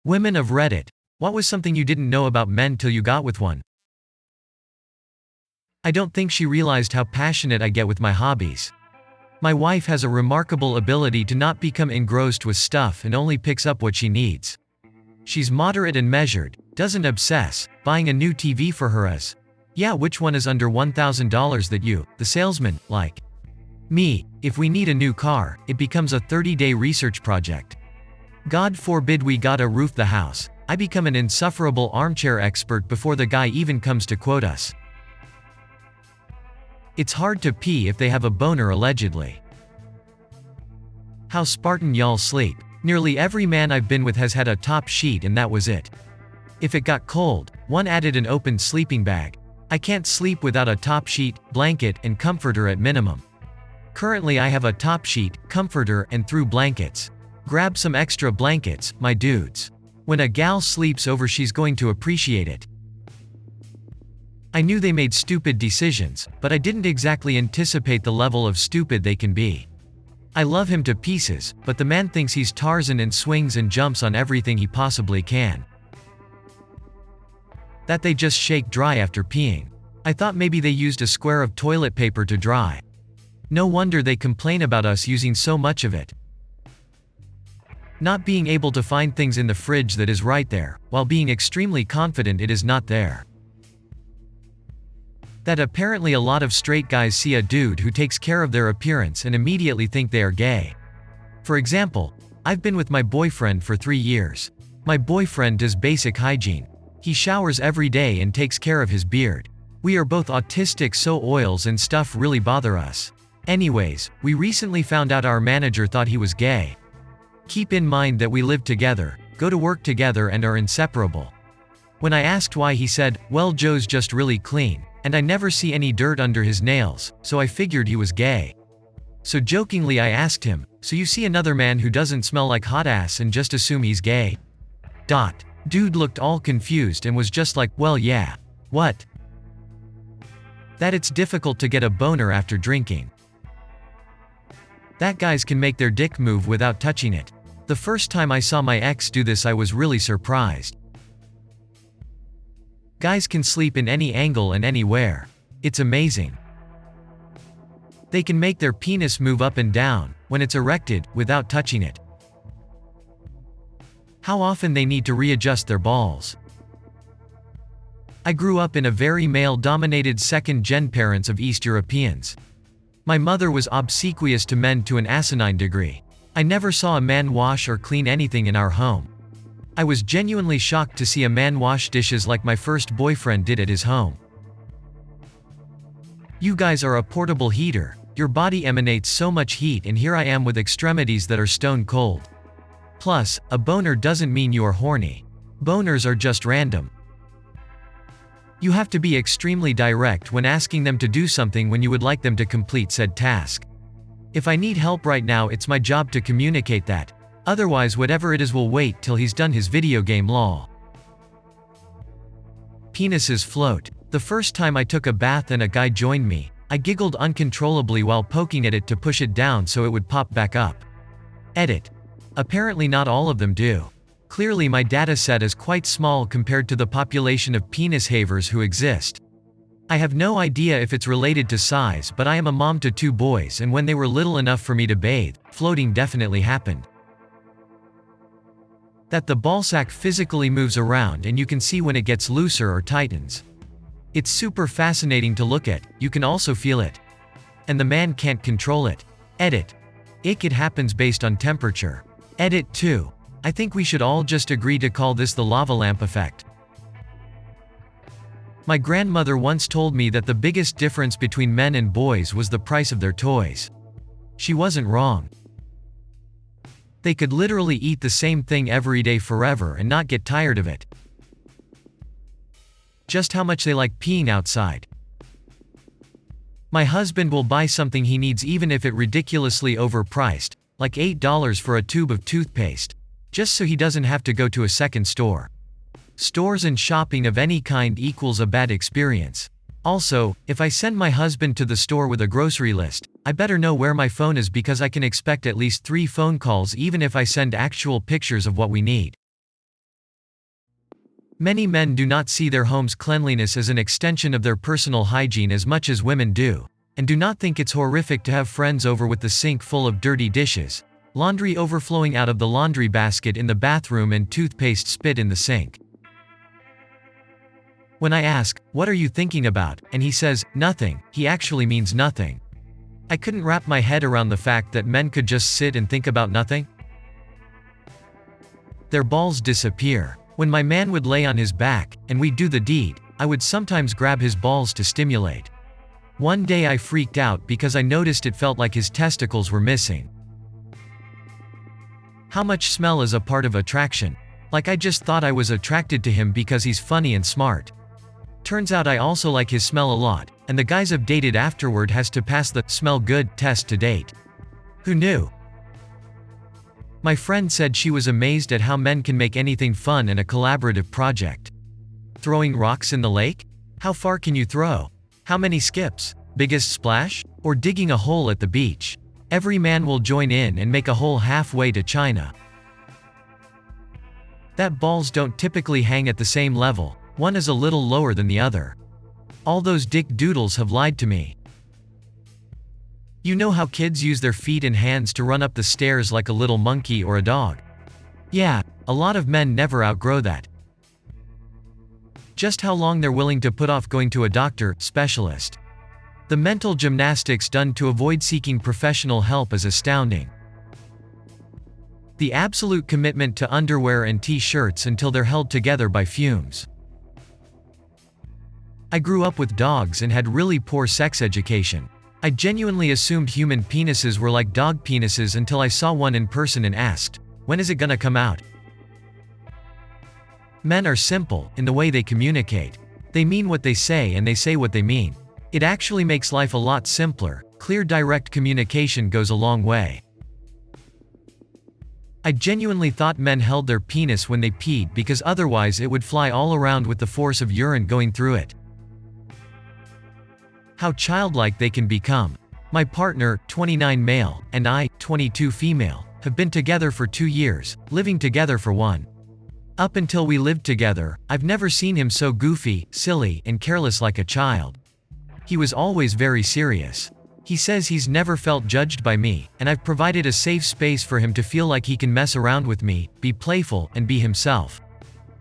Women of Reddit. What was something you didn't know about men till you got with one? I don't think she realized how passionate I get with my hobbies. My wife has a remarkable ability to not become engrossed with stuff and only picks up what she needs. She's moderate and measured, doesn't obsess. Buying a new TV for her is, yeah, which one is under $1,000 that you, the salesman, like? Me, if we need a new car, it becomes a 30-day research project. God forbid we gotta roof the house, I become an insufferable armchair expert before the guy even comes to quote us. It's hard to pee if they have a boner allegedly. How Spartan y'all sleep. Nearly every man I've been with has had a top sheet and that was it. If it got cold, one added an open sleeping bag. I can't sleep without a top sheet, blanket, and comforter at minimum. Currently I have a top sheet, comforter, and through blankets. Grab some extra blankets, my dudes. When a gal sleeps over she's going to appreciate it. I knew they made stupid decisions, but I didn't exactly anticipate the level of stupid they can be. I love him to pieces, but the man thinks he's Tarzan and swings and jumps on everything he possibly can. That they just shake dry after peeing. I thought maybe they used a square of toilet paper to dry. No wonder they complain about us using so much of it. Not being able to find things in the fridge that is right there, while being extremely confident it is not there. That apparently a lot of straight guys see a dude who takes care of their appearance and immediately think they are gay. For example, I've been with my boyfriend for 3 years. My boyfriend does basic hygiene. He showers every day and takes care of his beard. We are both autistic, so oils and stuff really bother us. Anyways, we recently found out our manager thought he was gay. Keep in mind that we live together, go to work together and are inseparable. When I asked why he said, well, Joe's just really clean, and I never see any dirt under his nails, so I figured he was gay. So jokingly I asked him, so you see another man who doesn't smell like hot ass and just assume he's gay? Dude looked all confused and was just like, well yeah. What? That it's difficult to get a boner after drinking. That guys can make their dick move without touching it. The first time I saw my ex do this I was really surprised. Guys can sleep in any angle and anywhere. It's amazing. They can make their penis move up and down, when it's erected, without touching it. How often they need to readjust their balls. I grew up in a very male-dominated second-gen parents of East Europeans. My mother was obsequious to men to an asinine degree. I never saw a man wash or clean anything in our home. I was genuinely shocked to see a man wash dishes like my first boyfriend did at his home. You guys are a portable heater. Your body emanates so much heat and here I am with extremities that are stone cold. Plus, a boner doesn't mean you are horny. Boners are just random. You have to be extremely direct when asking them to do something when you would like them to complete said task. If I need help right now, it's my job to communicate that. Otherwise, whatever it is will wait till he's done his video game lol. Penises float. The first time I took a bath and a guy joined me, I giggled uncontrollably while poking at it to push it down so it would pop back up. Edit. Apparently not all of them do. Clearly my data set is quite small compared to the population of penis havers who exist. I have no idea if it's related to size, but I am a mom to 2 boys and when they were little enough for me to bathe, floating definitely happened. That the ballsack physically moves around and you can see when it gets looser or tightens. It's super fascinating to look at, you can also feel it. And the man can't control it. Edit. It happens based on temperature. Edit 2. I think we should all just agree to call this the lava lamp effect. My grandmother once told me that the biggest difference between men and boys was the price of their toys. She wasn't wrong. They could literally eat the same thing every day forever and not get tired of it. Just how much they like peeing outside. My husband will buy something he needs even if it ridiculously overpriced, like $8 for a tube of toothpaste, just so he doesn't have to go to a second store. Stores and shopping of any kind equals a bad experience. Also, if I send my husband to the store with a grocery list, I better know where my phone is because I can expect at least 3 phone calls even if I send actual pictures of what we need. Many men do not see their home's cleanliness as an extension of their personal hygiene as much as women do, and do not think it's horrific to have friends over with the sink full of dirty dishes, laundry overflowing out of the laundry basket in the bathroom, and toothpaste spit in the sink. When I ask, "What are you thinking about?" and he says, "Nothing," he actually means nothing. I couldn't wrap my head around the fact that men could just sit and think about nothing. Their balls disappear. When my man would lay on his back, and we'd do the deed, I would sometimes grab his balls to stimulate. One day I freaked out because I noticed it felt like his testicles were missing. How much smell is a part of attraction? Like I just thought I was attracted to him because he's funny and smart. Turns out I also like his smell a lot, and the guys I've dated afterward has to pass the smell good test to date. Who knew? My friend said she was amazed at how men can make anything fun and a collaborative project. Throwing rocks in the lake? How far can you throw? How many skips? Biggest splash? Or digging a hole at the beach? Every man will join in and make a hole halfway to China. That balls don't typically hang at the same level, one is a little lower than the other. All those dick doodles have lied to me. You know how kids use their feet and hands to run up the stairs like a little monkey or a dog? Yeah, a lot of men never outgrow that. Just how long they're willing to put off going to a doctor, specialist. The mental gymnastics done to avoid seeking professional help is astounding. The absolute commitment to underwear and t-shirts until they're held together by fumes. I grew up with dogs and had really poor sex education. I genuinely assumed human penises were like dog penises until I saw one in person and asked, "When is it gonna come out?" Men are simple in the way they communicate. They mean what they say and they say what they mean. It actually makes life a lot simpler. Clear, direct communication goes a long way. I genuinely thought men held their penis when they peed because otherwise it would fly all around with the force of urine going through it. How childlike they can become. My partner, 29 male, and I, 22 female, have been together for 2 years, living together for 1. Up until we lived together, I've never seen him so goofy, silly, and careless like a child. He was always very serious. He says he's never felt judged by me, and I've provided a safe space for him to feel like he can mess around with me, be playful, and be himself.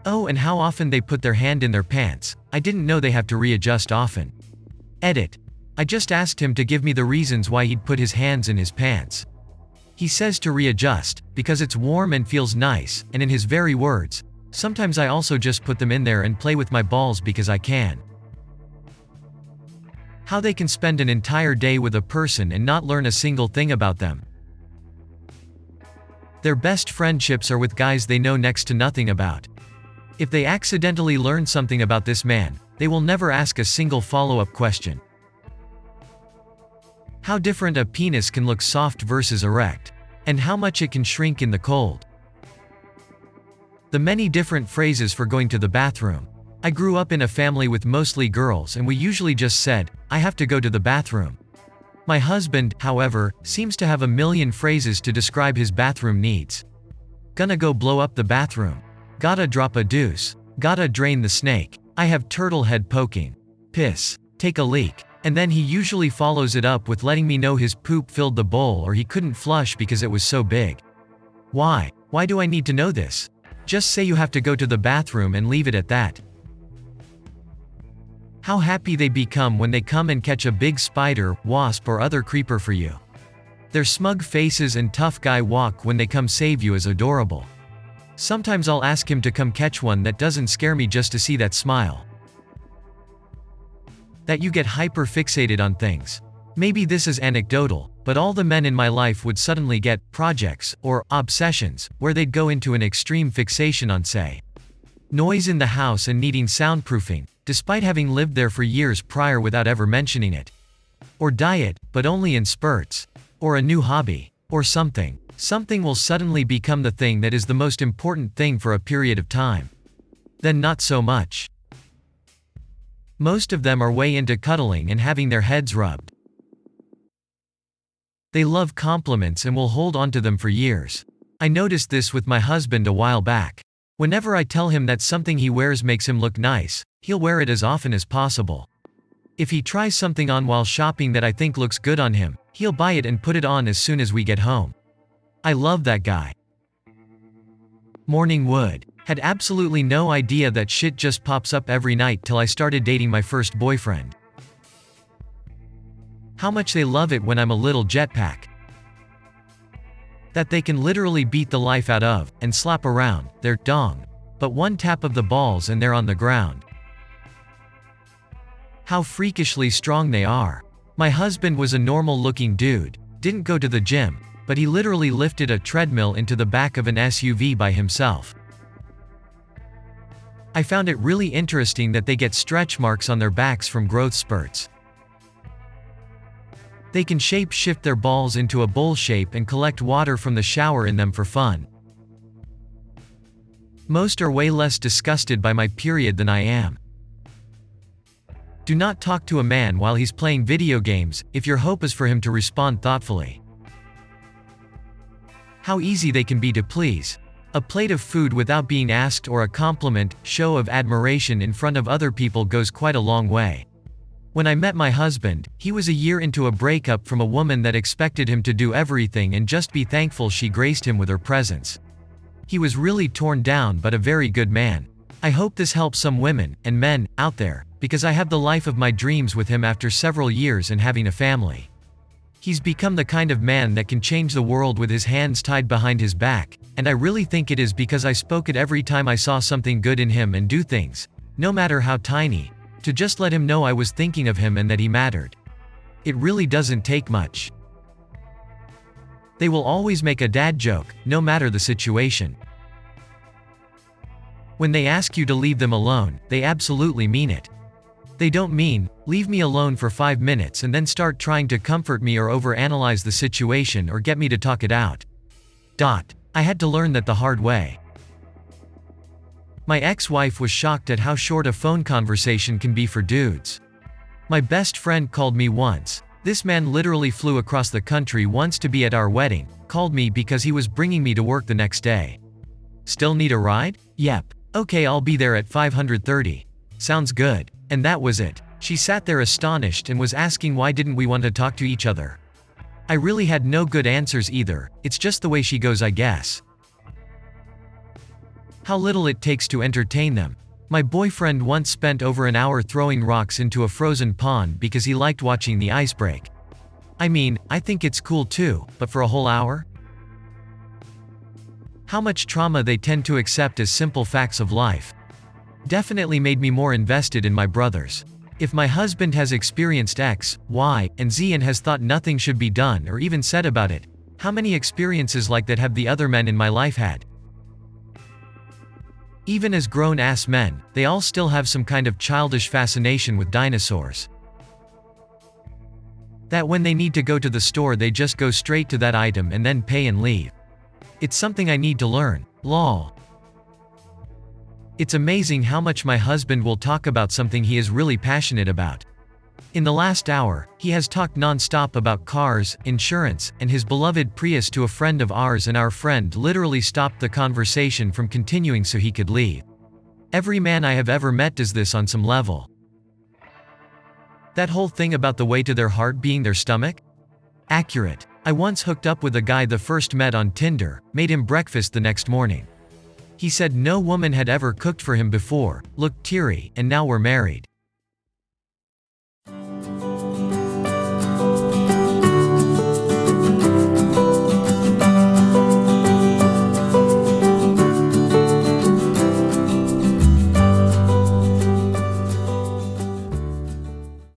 Oh, and how often they put their hand in their pants. I didn't know they have to readjust often. Edit. I just asked him to give me the reasons why he'd put his hands in his pants. He says to readjust, because it's warm and feels nice, and in his very words, sometimes I also just put them in there and play with my balls because I can. How they can spend an entire day with a person and not learn a single thing about them. Their best friendships are with guys they know next to nothing about. If they accidentally learn something about this man, they will never ask a single follow-up question. How different a penis can look soft versus erect, and how much it can shrink in the cold. The many different phrases for going to the bathroom. I grew up in a family with mostly girls and we usually just said, "I have to go to the bathroom." My husband, however, seems to have a million phrases to describe his bathroom needs. Gonna go blow up the bathroom. Gotta drop a deuce. Gotta drain the snake. I have turtle head poking. Piss. Take a leak. And then he usually follows it up with letting me know his poop filled the bowl or he couldn't flush because it was so big. Why? Why do I need to know this? Just say you have to go to the bathroom and leave it at that. How happy they become when they come and catch a big spider, wasp, or other creeper for you. Their smug faces and tough guy walk when they come save you is adorable. Sometimes I'll ask him to come catch one that doesn't scare me just to see that smile. That you get hyper fixated on things. Maybe this is anecdotal, but all the men in my life would suddenly get projects or obsessions where they'd go into an extreme fixation on, say, noise in the house and needing soundproofing, despite having lived there for years prior without ever mentioning it. Or diet, but only in spurts. Or a new hobby. Or something. Something will suddenly become the thing that is the most important thing for a period of time. Then not so much. Most of them are way into cuddling and having their heads rubbed. They love compliments and will hold on to them for years. I noticed this with my husband a while back. Whenever I tell him that something he wears makes him look nice, he'll wear it as often as possible. If he tries something on while shopping that I think looks good on him, he'll buy it and put it on as soon as we get home. I love that guy. Morning wood. Had absolutely no idea that shit just pops up every night till I started dating my first boyfriend. How much they love it when I'm a little jetpack. That they can literally beat the life out of, and slap around, their dong. But one tap of the balls and they're on the ground. How freakishly strong they are. My husband was a normal-looking dude, didn't go to the gym, but he literally lifted a treadmill into the back of an SUV by himself. I found it really interesting that they get stretch marks on their backs from growth spurts. They can shape-shift their balls into a bowl shape and collect water from the shower in them for fun. Most are way less disgusted by my period than I am. Do not talk to a man while he's playing video games, if your hope is for him to respond thoughtfully. How easy they can be to please. A plate of food without being asked or a compliment, show of admiration in front of other people goes quite a long way. When I met my husband, he was a year into a breakup from a woman that expected him to do everything and just be thankful she graced him with her presence. He was really torn down but a very good man. I hope this helps some women, and men, out there, because I have the life of my dreams with him after several years and having a family. He's become the kind of man that can change the world with his hands tied behind his back, and I really think it is because I spoke it every time I saw something good in him and do things, no matter how tiny, to just let him know I was thinking of him and that he mattered. It really doesn't take much. They will always make a dad joke, no matter the situation. When they ask you to leave them alone, they absolutely mean it. They don't mean, leave me alone for 5 minutes and then start trying to comfort me or overanalyze the situation or get me to talk it out. I had to learn that the hard way. My ex-wife was shocked at how short a phone conversation can be for dudes. My best friend called me once. This man literally flew across the country once to be at our wedding, called me because he was bringing me to work the next day. Still need a ride? Yep. Okay, I'll be there at 5:30. Sounds good. And that was it. She sat there astonished and was asking why didn't we want to talk to each other. I really had no good answers either, it's just the way she goes, I guess. How little it takes to entertain them. My boyfriend once spent over an hour throwing rocks into a frozen pond because he liked watching the ice break. I mean, I think it's cool too, but for a whole hour? How much trauma they tend to accept as simple facts of life. Definitely made me more invested in my brothers. If my husband has experienced X, Y, and Z and has thought nothing should be done or even said about it, how many experiences like that have the other men in my life had? Even as grown-ass men, they all still have some kind of childish fascination with dinosaurs. That when they need to go to the store they just go straight to that item and then pay and leave. It's something I need to learn, lol. It's amazing how much my husband will talk about something he is really passionate about. In the last hour, he has talked non-stop about cars, insurance, and his beloved Prius to a friend of ours, and our friend literally stopped the conversation from continuing so he could leave. Every man I have ever met does this on some level. That whole thing about the way to their heart being their stomach? Accurate. I once hooked up with a guy the first met on Tinder, made him breakfast the next morning. He said no woman had ever cooked for him before, looked teary, and now we're married.